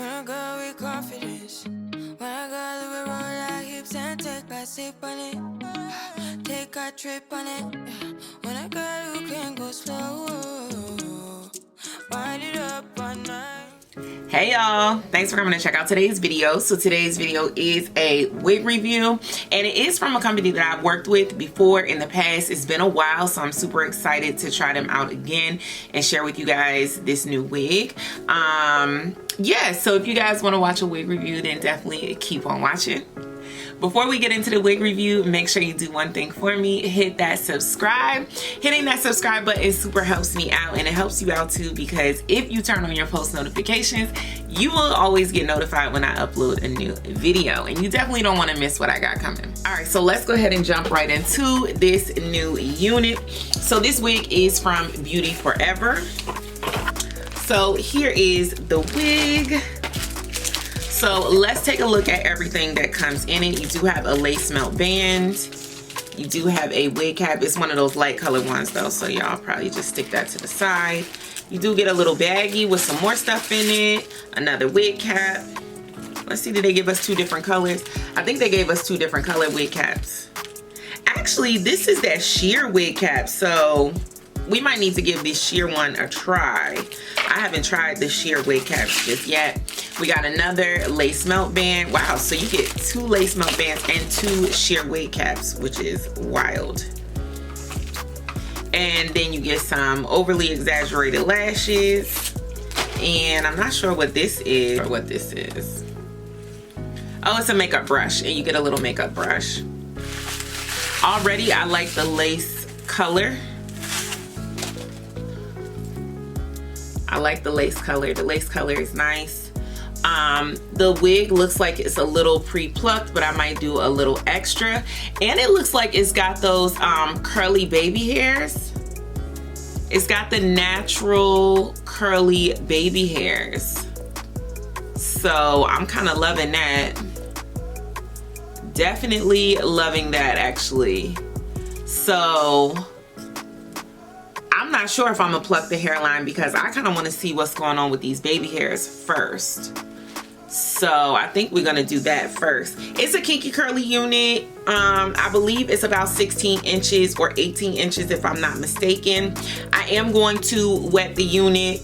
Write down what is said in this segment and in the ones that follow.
When I go with confidence, when I go live around like hips and take my sip on it, take a trip on it. When I go, you can go slow, wind it up on night. Hey y'all, thanks for coming to check out today's video. So today's video is a wig review, and it is from a company that I've worked with before in the past. It's been a while, so I'm super excited to try them out again and share with you guys this new wig. Yeah, so if you guys want to watch a wig review, then definitely keep on watching. Before we get into the wig review, make sure you do one thing for me. Hit that subscribe. Hitting that subscribe button super helps me out, and it helps you out too, because if you turn on your post notifications, you will always get notified when I upload a new video, and you definitely don't want to miss what I got coming. All right, so let's go ahead and jump right into this new unit. So this wig is from Beauty Forever. So here is the wig. So let's take a look at everything that comes in it. You do have a lace melt band. You do have a wig cap. It's one of those light colored ones though, so y'all probably just stick that to the side. You do get a little baggie with some more stuff in it. Another wig cap. Let's see, did they give us two different colors? I think they gave us two different color wig caps. Actually, this is that sheer wig cap, so we might need to give this sheer one a try. I haven't tried the sheer wig caps just yet. We got another lace melt band. Wow, so you get two lace melt bands and two sheer wig caps, which is wild. And then you get some overly exaggerated lashes. And I'm not sure what this is or what this is. Oh, it's a makeup brush, and you get a little makeup brush. Already, I like the lace color. I like the lace color. The lace color is nice. The wig looks like it's a little pre-plucked, but I might do a little extra. And it looks like it's got those curly baby hairs. It's got the natural curly baby hairs. So I'm kind of loving that. Definitely loving that, actually. So I'm not sure if I'm gonna pluck the hairline, because I kind of want to see what's going on with these baby hairs first. So I think we're gonna do that first. It's a kinky curly unit. I believe it's about 16 inches or 18 inches if I'm not mistaken. I am going to wet the unit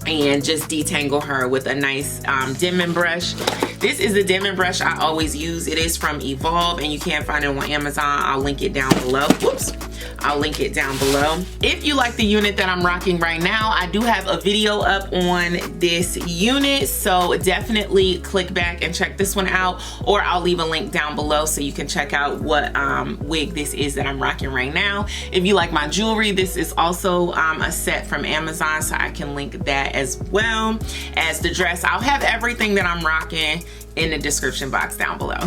and just detangle her with a nice dimming brush. This is the dimming brush I always use. It is from Evolve, and you can find it on Amazon. I'll link it down below. Whoops. I'll link it down below. If you like the unit that I'm rocking right now, I do have a video up on this unit, so definitely click back and check this one out, or I'll leave a link down below so you can check out what wig this is that I'm rocking right now. If you like my jewelry, this is also a set from Amazon, so I can link that as well as the dress. I'll have everything that I'm rocking in the description box down below.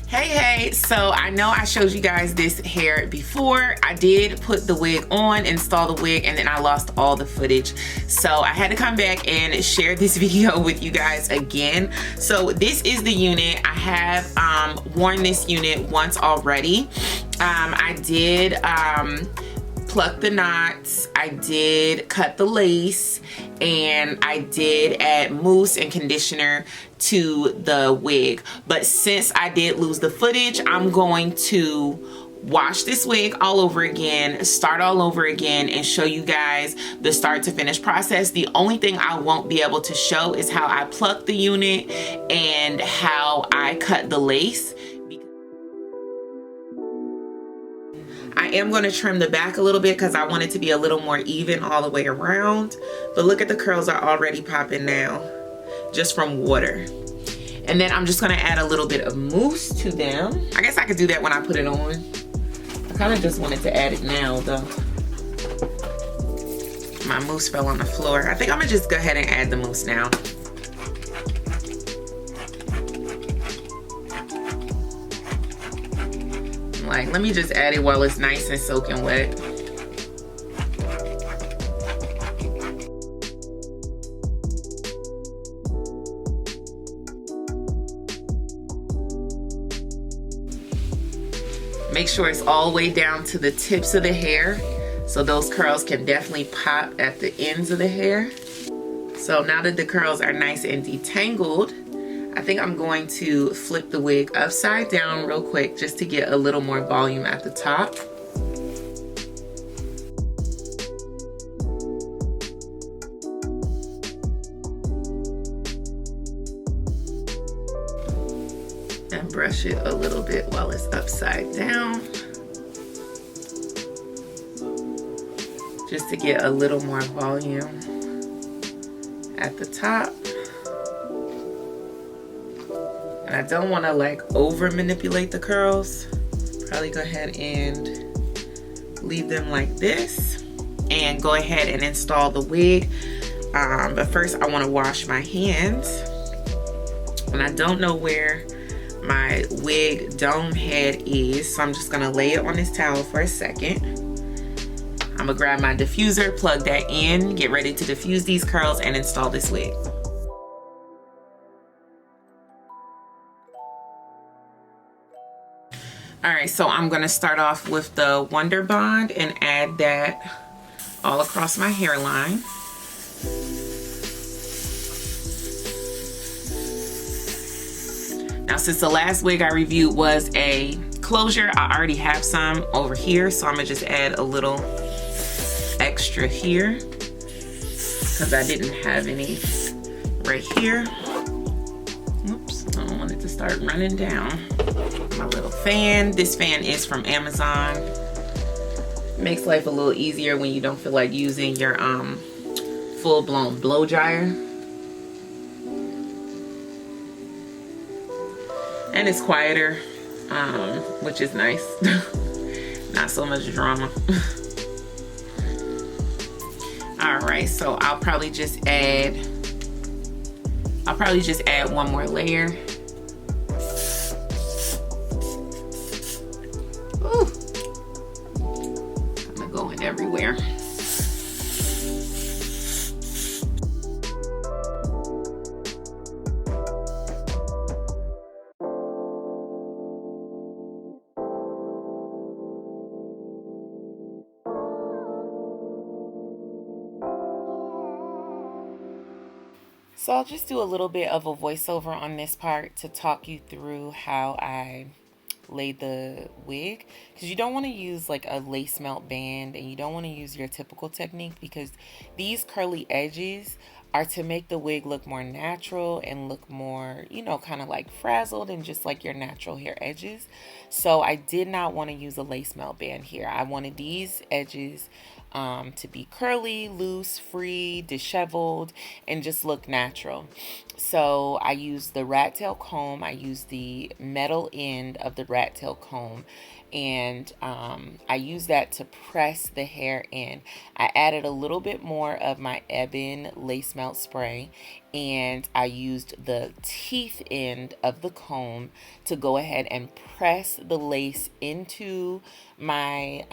Hey, so I know I showed you guys this hair before. I did put the wig on, install the wig, and then I lost all the footage. So I had to come back and share this video with you guys again. So this is the unit. I have worn this unit once already. I did pluck the knots, I did cut the lace, and I did add mousse and conditioner to the wig. But since I did lose the footage, I'm going to wash this wig all over again, start all over again, and show you guys the start to finish process. The only thing I won't be able to show is how I plucked the unit and how I cut the lace. I am going to trim the back a little bit because I want it to be a little more even all the way around. But look at the curls are already popping now, just from water. And then I'm just going to add a little bit of mousse to them. I guess I could do that when I put it on. I kind of just wanted to add it now though. My mousse fell on the floor. I think I'm going to just go ahead and add the mousse now. Like, let me just add it while it's nice and soaking wet. Make sure it's all the way down to the tips of the hair, so those curls can definitely pop at the ends of the hair. So now that the curls are nice and detangled, I think I'm going to flip the wig upside down real quick just to get a little more volume at the top. And brush it a little bit while it's upside down, just to get a little more volume at the top. And I don't want to like over manipulate the curls. Probably go ahead and leave them like this and go ahead and install the wig. But first I want to wash my hands, and I don't know where my wig dome head is, so I'm just gonna lay it on this towel for a second. I'm gonna grab my diffuser, plug that in, get ready to diffuse these curls and install this wig. All right, so I'm gonna start off with the Wonder Bond and add that all across my hairline. Now, since the last wig I reviewed was a closure, I already have some over here, so I'm gonna just add a little extra here because I didn't have any right here. Oops, I don't want it to start running down. My little fan. This fan is from Amazon. Makes life a little easier when you don't feel like using your full-blown blow dryer. And it's quieter, which is nice. Not so much drama. All right, so I'll probably just add one more layer. Ooh. I'm going everywhere. So I'll just do a little bit of a voiceover on this part to talk you through how I laid the wig, because you don't want to use like a lace melt band, and you don't want to use your typical technique, because these curly edges are to make the wig look more natural and look more, you know, kind of like frazzled and just like your natural hair edges. So I did not want to use a lace melt band here. I wanted these edges to be curly, loose, free, disheveled, and just look natural. So I used the rat tail comb. I used the metal end of the rat tail comb, and I used that to press the hair in. I added a little bit more of my Ebin lace melt spray, and I used the teeth end of the comb to go ahead and press the lace into my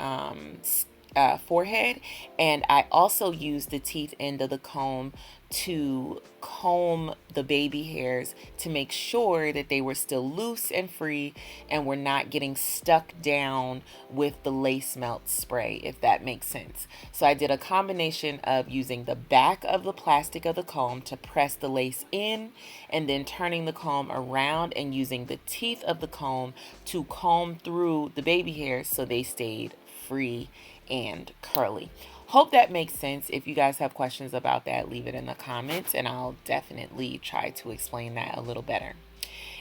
forehead. And I also used the teeth end of the comb to comb the baby hairs to make sure that they were still loose and free and were not getting stuck down with the lace melt spray, if that makes sense. So I did a combination of using the back of the plastic of the comb to press the lace in, and then turning the comb around and using the teeth of the comb to comb through the baby hairs so they stayed free and curly. Hope that makes sense. If you guys have questions about that, leave it in the comments and I'll definitely try to explain that a little better.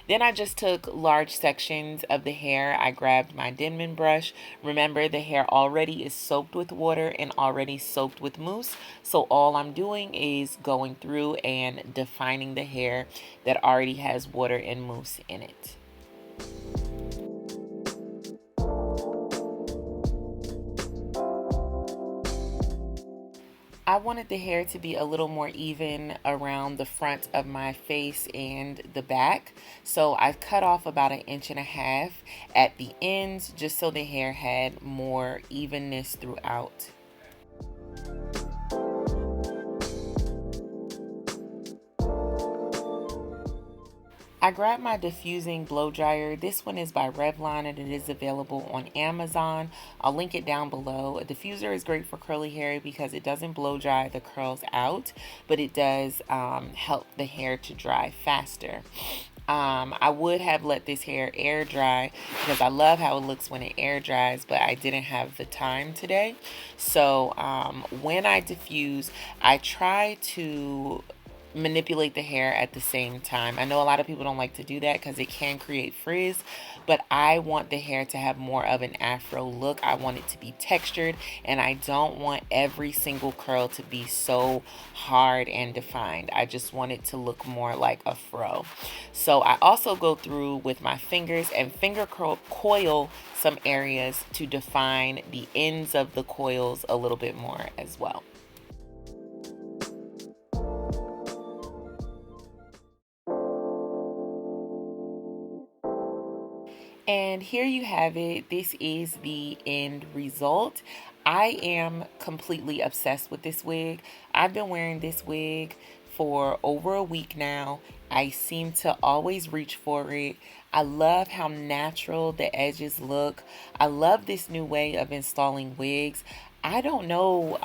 Then I just took large sections of the hair. I grabbed my Denman brush. Remember, the hair already is soaked with water and already soaked with mousse. So all I'm doing is going through and defining the hair that already has water and mousse in it. I wanted the hair to be a little more even around the front of my face and the back. So I cut off about 1.5 inches at the ends just so the hair had more evenness throughout. I grabbed my diffusing blow dryer. This one is by Revlon and it is available on Amazon. I'll link it down below. A diffuser is great for curly hair because it doesn't blow dry the curls out, but it does help the hair to dry faster. I would have let this hair air dry because I love how it looks when it air dries, but I didn't have the time today. So when I diffuse, I try to manipulate the hair at the same time. I know a lot of people don't like to do that because it can create frizz, but I want the hair to have more of an afro look. I want it to be textured, and I don't want every single curl to be so hard and defined. I just want it to look more like a fro. So I also go through with my fingers and finger coil some areas to define the ends of the coils a little bit more as well. And here you have it. This is the end result. I am completely obsessed with this wig. I've been wearing this wig for over a week now. I seem to always reach for it. I love how natural the edges look. I love this new way of installing wigs. I don't know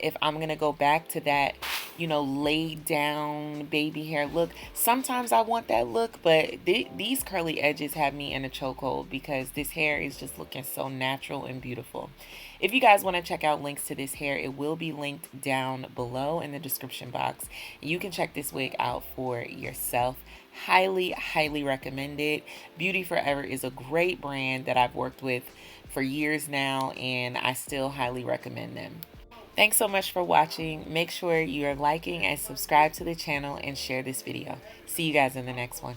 if I'm going to go back to that, you know, laid down baby hair look. Sometimes I want that look, but these curly edges have me in a chokehold because this hair is just looking so natural and beautiful. If you guys want to check out links to this hair, it will be linked down below in the description box. You can check this wig out for yourself. Highly recommend it. Beauty Forever is a great brand that I've worked with for years now, and I still highly recommend them. Thanks so much for watching. Make sure you are liking and subscribe to the channel and share this video. See you guys in the next one.